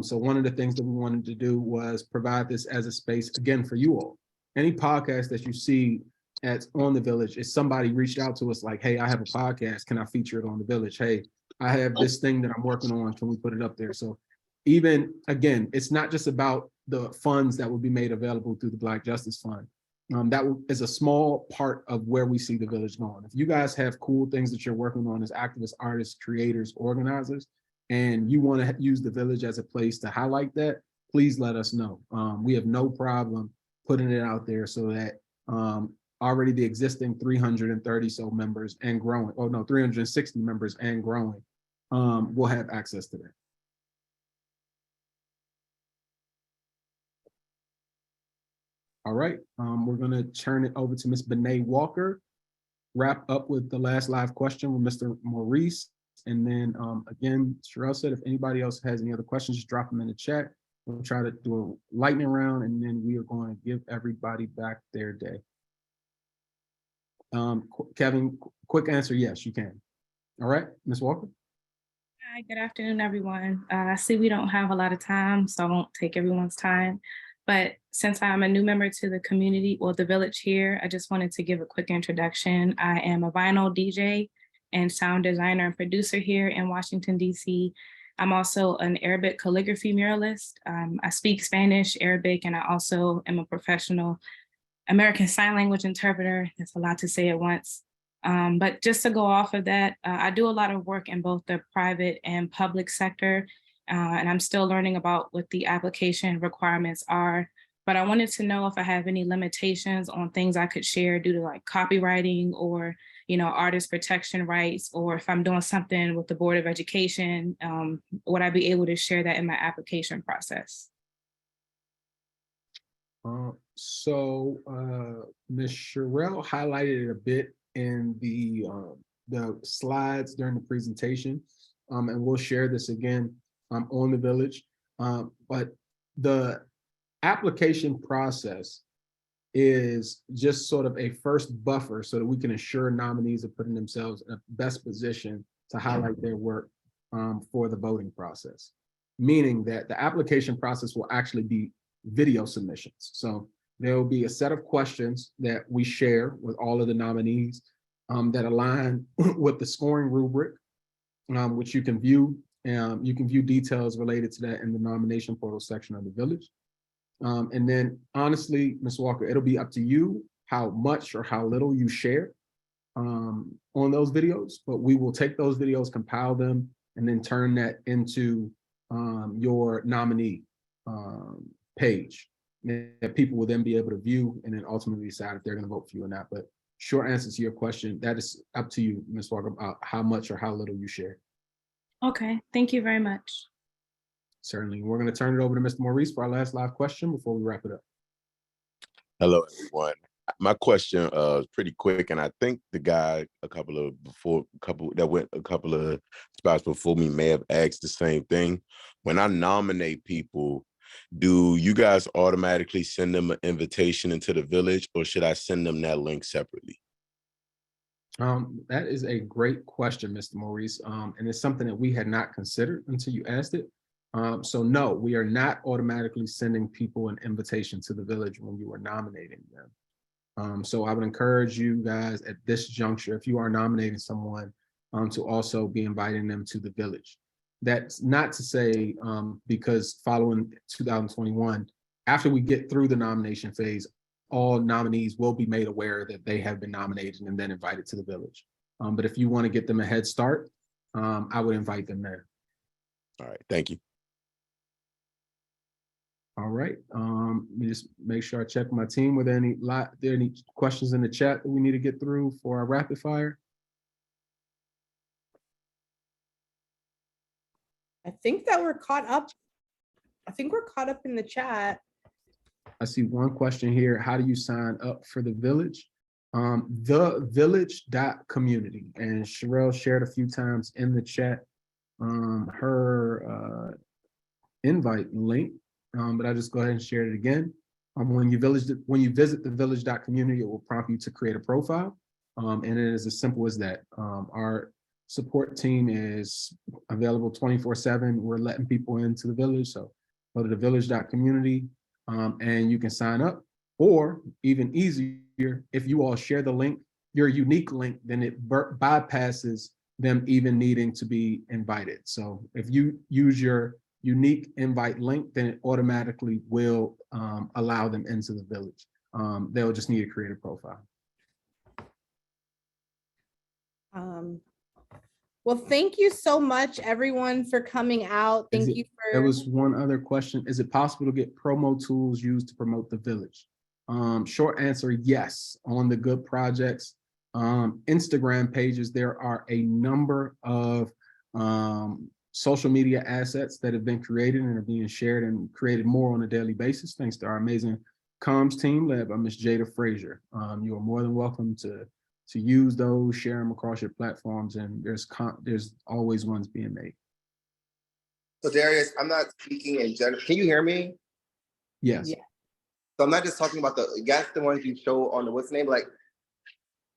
So one of the things that we wanted to do was provide this as a space, again, for you all. Any podcast that you see that's on the village, if somebody reached out to us like, hey, I have a podcast, can I feature it on the village? Hey, I have this thing that I'm working on, can we put it up there? So even, again, it's not just about the funds that will be made available through the Black Justice Fund. That is a small part of where we see the village going. If you guys have cool things that you're working on as activists, artists, creators, organizers, and you want to use the village as a place to highlight that, please let us know. We have no problem putting it out there so that already the existing 330 so members and growing, 360 members and growing will have access to that. All right, we're gonna turn it over to Ms. Bené Walker, wrap up with the last live question with Mr. Maurice. And then again, Sherelle said, if anybody else has any other questions, just drop them in the chat. We'll try to do a lightning round and then we are going to give everybody back their day. Kevin, quick answer, yes, you can. All right, Ms. Walker. Hi, good afternoon, everyone. I see we don't have a lot of time, so I won't take everyone's time. But since I'm a new member to the community, or the village here, I just wanted to give a quick introduction. I am a vinyl DJ and sound designer and producer here in Washington, D.C. I'm also an Arabic calligraphy muralist. I speak Spanish, Arabic, and I also am a professional American Sign Language interpreter. That's a lot to say at once. But just to go off of that, I do a lot of work in both the private and public sector. And I'm still learning about what the application requirements are. But I wanted to know if I have any limitations on things I could share due to like copywriting or, artist protection rights, or if I'm doing something with the Board of Education, would I be able to share that in my application process? Ms. Sherelle highlighted it a bit in the slides during the presentation, and we'll share this again on the village. But the application process is just sort of a first buffer so that we can ensure nominees are putting themselves in a best position to highlight their work for the voting process. Meaning that the application process will actually be video submissions. So there will be a set of questions that we share with all of the nominees that align with the scoring rubric, which you can view. You can view details related to that in the nomination portal section of the village. And then honestly, Ms. Walker, it'll be up to you how much or how little you share on those videos, but we will take those videos, compile them, and then turn that into your nominee page that people will then be able to view and then ultimately decide if they're going to vote for you or not. But short answer to your question, that is up to you, Ms. Walker, about how much or how little you share. Okay, thank you very much. Certainly. We're going to turn it over to Mr. Maurice for our last live question before we wrap it up. Hello, everyone. My question is pretty quick, and I think the guy a couple of spots before me may have asked the same thing. When I nominate people, do you guys automatically send them an invitation into the village, or should I send them that link separately? That is a great question, Mr. Maurice, and it's something that we had not considered until you asked it. So no, we are not automatically sending people an invitation to the village when you are nominating them. So I would encourage you guys at this juncture, if you are nominating someone, to also be inviting them to the village. That's not to say because following 2021, after we get through the nomination phase, all nominees will be made aware that they have been nominated and then invited to the village. But if you want to get them a head start, I would invite them there. All right, thank you. All right, let me just make sure I check my team. Were there any questions in the chat that we need to get through for our rapid fire? I think that we're caught up. I think we're caught up in the chat. I see one question here. How do you sign up for the village? The village.community, and Sherelle shared a few times in the chat her invite link, but I'll just go ahead and share it again. When you visit the village.community, it will prompt you to create a profile, and it is as simple as that. Our support team is available 24/7. We're letting people into the village, so go to the village.community and you can sign up. Or even easier, if you all share the link, your unique link, then it bypasses them even needing to be invited. So if you use your unique invite link, then it automatically will allow them into the village. They'll just need to create a profile. Well, thank you so much, everyone, for coming out. Thank you for. There was one other question. Is it possible to get promo tools used to promote the village? Short answer, yes. On the Good Projects Instagram pages, there are a number of social media assets that have been created and are being shared and created more on a daily basis, thanks to our amazing comms team led by Ms. Jada Frazier. You are more than welcome to use those, share them across your platforms, and there's always ones being made. So Darius, I'm not speaking in general. Can you hear me? Yes. Yeah. So I'm not just talking about the ones you show on the what's the name, like,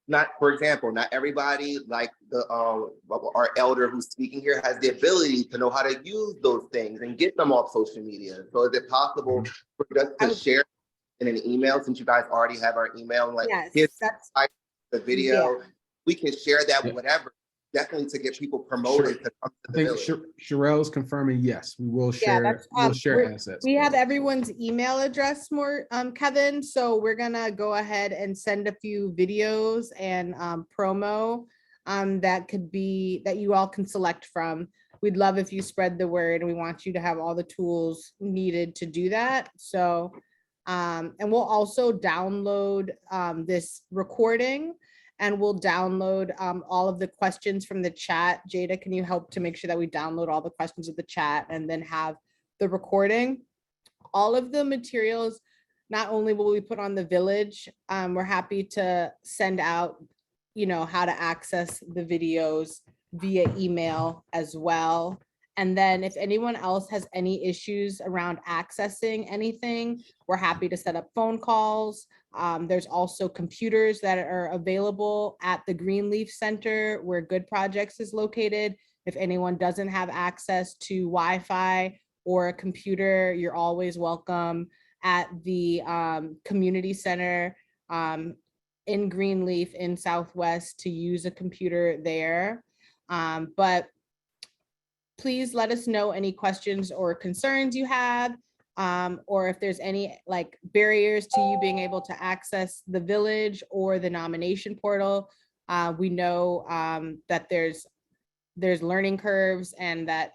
not, for example, not everybody, like our elder who's speaking here has the ability to know how to use those things and get them off social media. So is it possible for us to share in an email, since you guys already have our email? Like, yes, here's that's the video. Yeah. We can share that with whatever, definitely to get people promoted to come to the I think village. Sherelle's confirming yes, we will share. that's, we'll share assets. We have everyone's email address, Kevin. So we're gonna go ahead and send a few videos and promo that you all can select from. We'd love if you spread the word, and we want you to have all the tools needed to do that. So, and we'll also download this recording. And we'll download all of the questions from the chat. Jada, can you help to make sure that we download all the questions of the chat and then have the recording? All of the materials, not only will we put on the village, we're happy to send out, how to access the videos via email as well. And then if anyone else has any issues around accessing anything, we're happy to set up phone calls. There's also computers that are available at the Greenleaf Center where Good Projects is located. If anyone doesn't have access to Wi-Fi or a computer, you're always welcome at the community center in Greenleaf in Southwest to use a computer there. But please let us know any questions or concerns you have, or if there's any barriers to you being able to access the village or the nomination portal. We know that there's learning curves, and that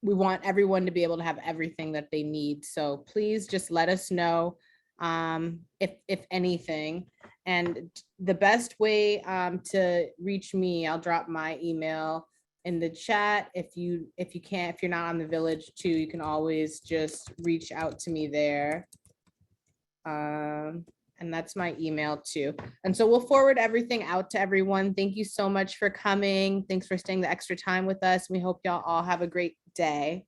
we want everyone to be able to have everything that they need. So please just let us know if anything. And the best way to reach me, I'll drop my email in the chat. If you're not on the village too, you can always just reach out to me there. And that's my email too. And so we'll forward everything out to everyone. Thank you so much for coming. Thanks for staying the extra time with us. We hope y'all all have a great day.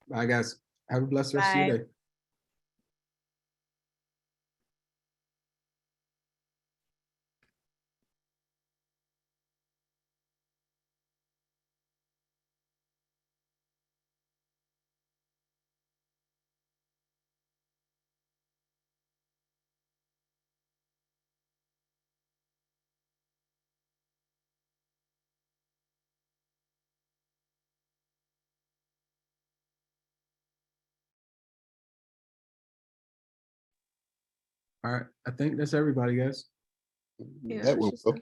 Bye guys. Have a blessed rest of your day. All right, I think that's everybody, guys. Yeah, That will go.